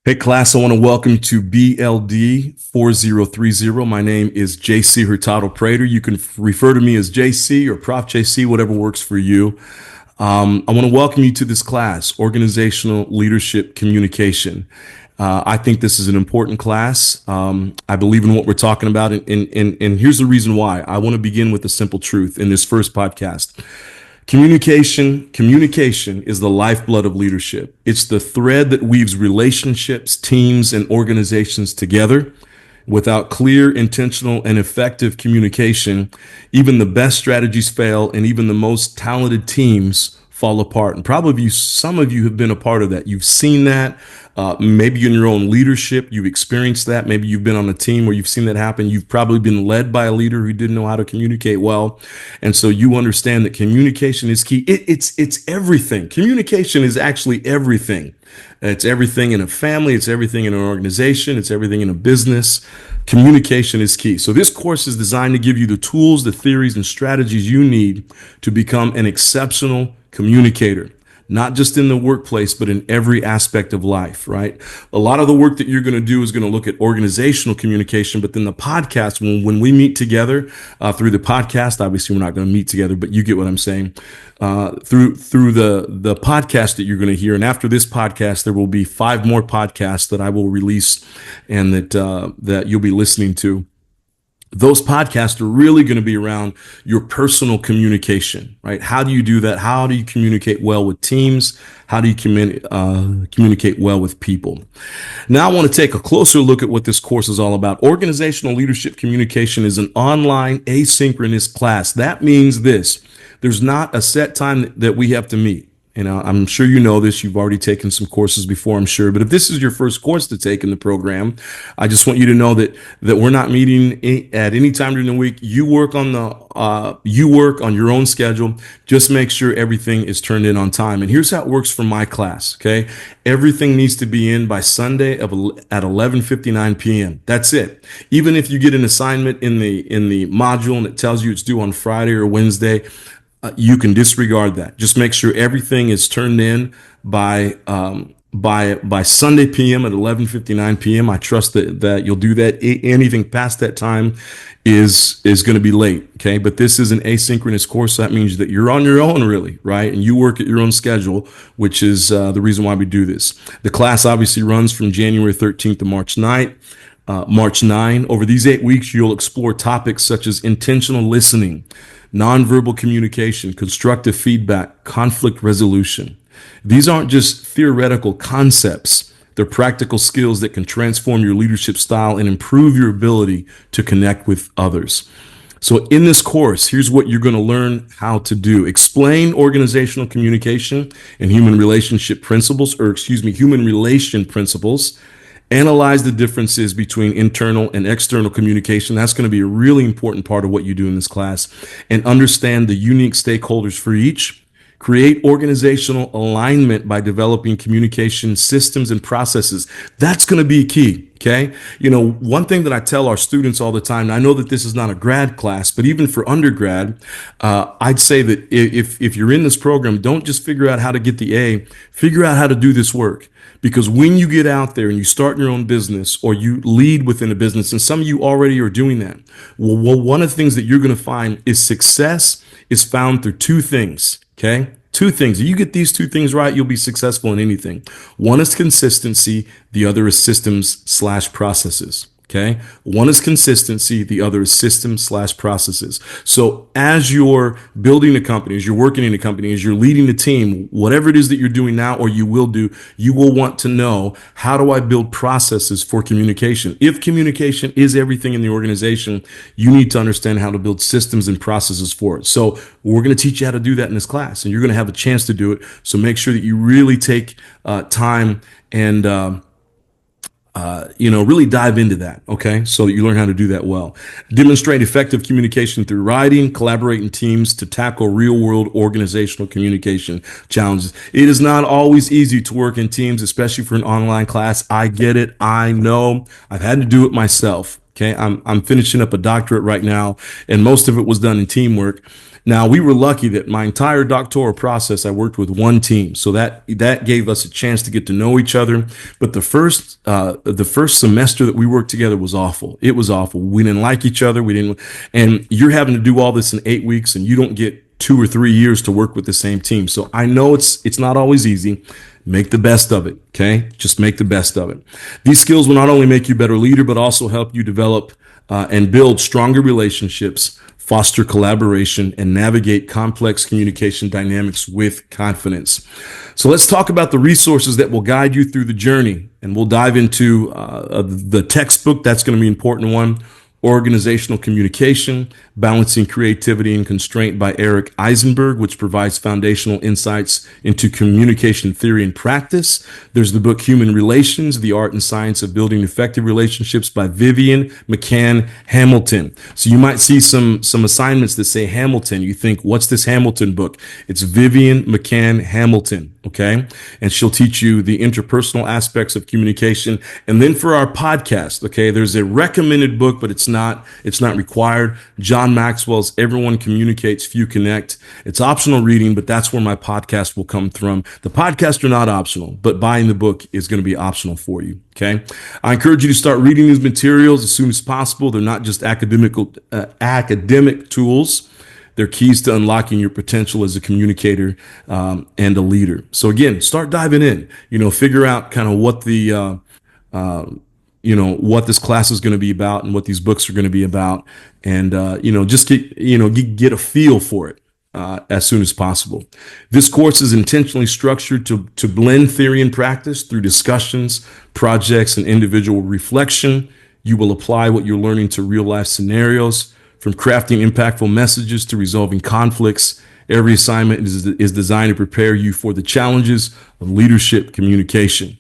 Hey class, I want to welcome you to BLD4030. My name is JC Hurtado-Prater. You can refer to me as JC or Prof JC, whatever works for you. I want to welcome you to this class, Organizational Leadership Communication. I think this is an important class. I believe in what we're talking about, and here's the reason why. I want to begin with a simple truth in this first podcast. Communication is the lifeblood of leadership. It's the thread that weaves relationships, teams, and organizations together. Without clear, intentional, and effective communication, even the best strategies fail, and even the most talented teams fall apart. And probably some of you have been a part of that. You've seen that. Maybe in your own leadership, you've experienced that. Maybe you've been on a team where you've seen that happen. You've probably been led by a leader who didn't know how to communicate well. And so you understand that communication is key. It's everything. Communication is actually everything. It's everything in a family. It's everything in an organization. It's everything in a business. Communication is key. So this course is designed to give you the tools, the theories, and strategies you need to become an exceptional communicator. Not just in the workplace, but in every aspect of life, right? A lot of the work that you're going to do is going to look at organizational communication, but then the podcast, when we meet together through the podcast, obviously we're not going to meet together, but you get what I'm saying. Through the podcast that you're going to hear, and after this podcast, there will be 5 more podcasts that I will release and that you'll be listening to. Those podcasts are really going to be around your personal communication, right? How do you do that? How do you communicate well with teams? How do you communicate well with people? Now I want to take a closer look at what this course is all about. Organizational leadership communication is an online asynchronous class. That means this: there's not a set time that we have to meet. And I'm sure you know this. You've already taken some courses before, I'm sure. But if this is your first course to take in the program, I just want you to know that we're not meeting at any time during the week. You work on your own schedule. Just make sure everything is turned in on time. And here's how it works for my class. Okay, everything needs to be in by Sunday at 11:59 p.m. That's it. Even if you get an assignment in the module and it tells you it's due on Friday or Wednesday, you can disregard that. Just make sure everything is turned in by Sunday p.m. at 11:59 p.m. I trust that you'll do that. Anything past that time is going to be late. Okay, but this is an asynchronous course. So that means that you're on your own, really, right? And you work at your own schedule, which is the reason why we do this. The class obviously runs from January 13th to March 9th. March 9. Over these 8 weeks, you'll explore topics such as intentional listening, nonverbal communication, constructive feedback, conflict resolution. These aren't just theoretical concepts. They're practical skills that can transform your leadership style and improve your ability to connect with others. So in this course, here's what you're going to learn how to do. Explain organizational communication and human relation principles. Analyze the differences between internal and external communication. That's going to be a really important part of what you do in this class. And understand the unique stakeholders for each. Create organizational alignment by developing communication systems and processes. That's going to be key. Okay. You know, one thing that I tell our students all the time, and I know that this is not a grad class, but even for undergrad, I'd say that if you're in this program, don't just figure out how to get the A, figure out how to do this work. Because when you get out there and you start your own business or you lead within a business, and some of you already are doing that, well, one of the things that you're going to find is success is found through 2 things, okay? 2 things. If you get these 2 things right, you'll be successful in anything. One is consistency. The other is systems/processes. Okay. One is consistency. The other is systems/processes. So as you're building a company, as you're working in a company, as you're leading a team, whatever it is that you're doing now or you will do, you will want to know, how do I build processes for communication? If communication is everything in the organization, you need to understand how to build systems and processes for it. So we're going to teach you how to do that in this class, and you're going to have a chance to do it. So make sure that you really take time and really dive into that, okay? So you learn how to do that well. Demonstrate effective communication through writing, collaborate in teams to tackle real-world organizational communication challenges. It is not always easy to work in teams, especially for an online class. I get it. I know. I've had to do it myself. Okay. I'm finishing up a doctorate right now, and most of it was done in teamwork. Now, we were lucky that my entire doctoral process, I worked with one team. So that gave us a chance to get to know each other. But the first semester that we worked together was awful. It was awful. We didn't like each other. And you're having to do all this in 8 weeks, and you don't get 2 or 3 years to work with the same team. So I know it's not always easy. Make the best of it. Okay. Just make the best of it. These skills will not only make you a better leader, but also help you develop and build stronger relationships, foster collaboration, and navigate complex communication dynamics with confidence. So let's talk about the resources that will guide you through the journey. And we'll dive into the textbook. That's going to be an important one. Organizational Communication, Balancing Creativity and Constraint by Eric Eisenberg, which provides foundational insights into communication theory and practice. There's the book Human Relations, The Art and Science of Building Effective Relationships by Vivian McCann Hamilton. So you might see some assignments that say Hamilton. You think, what's this Hamilton book? It's Vivian McCann Hamilton, okay? And she'll teach you the interpersonal aspects of communication. And then for our podcast, okay, there's a recommended book, but it's not required. John Maxwell's Everyone Communicates, Few Connect. It's optional reading, but that's where my podcast will come from. The podcasts are not optional, but buying the book is going to be optional for you. Okay. I encourage you to start reading these materials as soon as possible. They're not just academic tools. They're keys to unlocking your potential as a communicator and a leader. So again, start diving in, figure out kind of what what this class is going to be about and what these books are going to be about. And, just get a feel for it as soon as possible. This course is intentionally structured to blend theory and practice through discussions, projects, and individual reflection. You will apply what you're learning to real life scenarios, from crafting impactful messages to resolving conflicts. Every assignment is designed to prepare you for the challenges of leadership communication.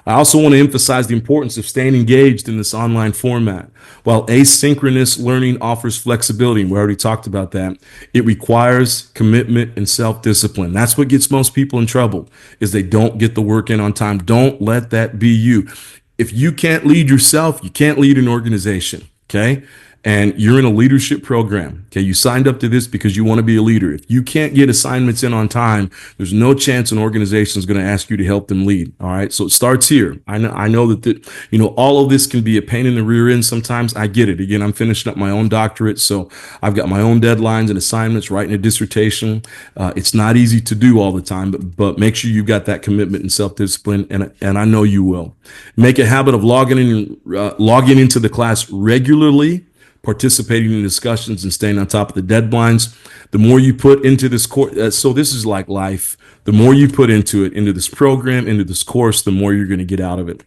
I also want to emphasize the importance of staying engaged in this online format. While asynchronous learning offers flexibility, and we already talked about that, it requires commitment and self-discipline. That's what gets most people in trouble, is they don't get the work in on time. Don't let that be you. If you can't lead yourself, you can't lead an organization, okay? And you're in a leadership program, okay? You signed up to this because you want to be a leader. If you can't get assignments in on time, there's no chance an organization is going to ask you to help them lead, all right? So it starts here. I know that, all of this can be a pain in the rear end sometimes. I get it. Again, I'm finishing up my own doctorate, so I've got my own deadlines and assignments, writing a dissertation. It's not easy to do all the time, but make sure you've got that commitment and self-discipline, and I know you will. Make a habit of logging into the class regularly, participating in discussions, and staying on top of the deadlines. The more you put into this course, so this is like life. The more you put into this program, into this course, the more you're going to get out of it.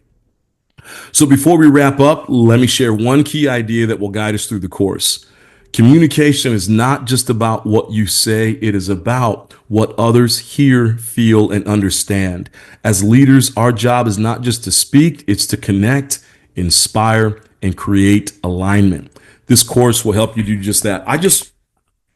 So before we wrap up, let me share one key idea that will guide us through the course. Communication is not just about what you say. It is about what others hear, feel, and understand. As leaders, our job is not just to speak, it's to connect, inspire, and create alignment. This course will help you do just that. I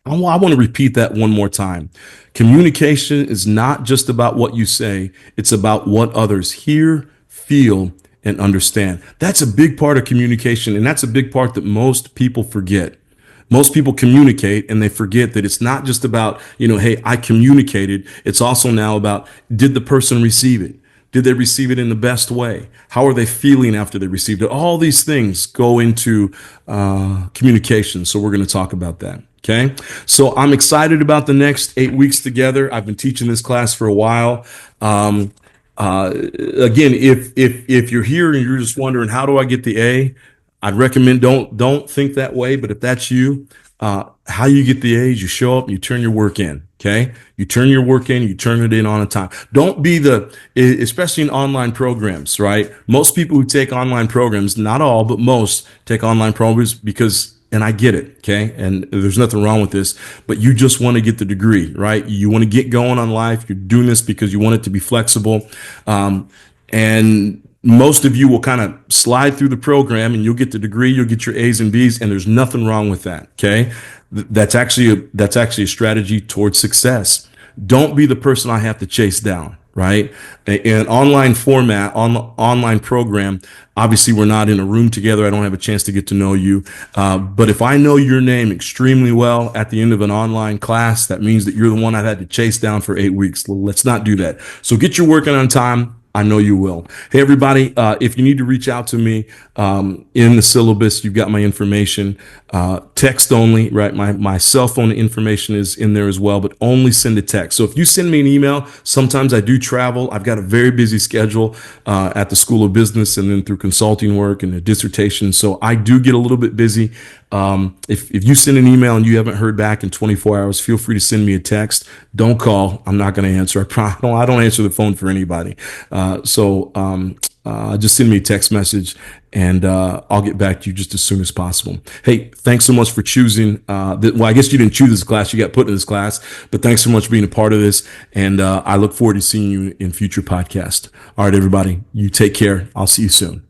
want to repeat that one more time. Communication is not just about what you say. It's about what others hear, feel, and understand. That's a big part of communication, and that's a big part that most people forget. Most people communicate and they forget that it's not just about, hey, I communicated. It's also now about, did the person receive it? Did they receive it in the best way? How are they feeling after they received it? All these things go into communication. So we're going to talk about that. Okay. So I'm excited about the next 8 weeks together. I've been teaching this class for a while. Again, if you're here and you're just wondering, how do I get the A? I'd recommend don't think that way. But if that's you, how you get the A's, you show up and you turn your work in. Okay. You turn your work in, you turn it in on a time. Don't be especially in online programs, right? Most people who take online programs, not all, but most take online programs because, and I get it. Okay. And there's nothing wrong with this, but you just want to get the degree, right? You want to get going on life. You're doing this because you want it to be flexible. And most of you will kind of slide through the program and you'll get the degree, you'll get your A's and B's, and there's nothing wrong with that. Okay. That's actually a strategy towards success. Don't be the person I have to chase down, right? An online format, online program. Obviously, we're not in a room together. I don't have a chance to get to know you. But if I know your name extremely well at the end of an online class, that means that you're the one I've had to chase down for 8 weeks. Let's not do that. So get your working on time. I know you will. Hey, everybody, if you need to reach out to me in the syllabus, you've got my information. Text only, right? My cell phone information is in there as well, but only send a text. So if you send me an email, sometimes I do travel. I've got a very busy schedule at the School of Business and then through consulting work and a dissertation. So I do get a little bit busy. If you send an email and you haven't heard back in 24 hours, feel free to send me a text. Don't call. I'm not going to answer. I don't answer the phone for anybody. Just send me a text message and I'll get back to you just as soon as possible. Hey, thanks so much for choosing. Well, I guess you didn't choose this class. You got put in this class, but thanks so much for being a part of this. And I look forward to seeing you in future podcasts. All right, everybody, you take care. I'll see you soon.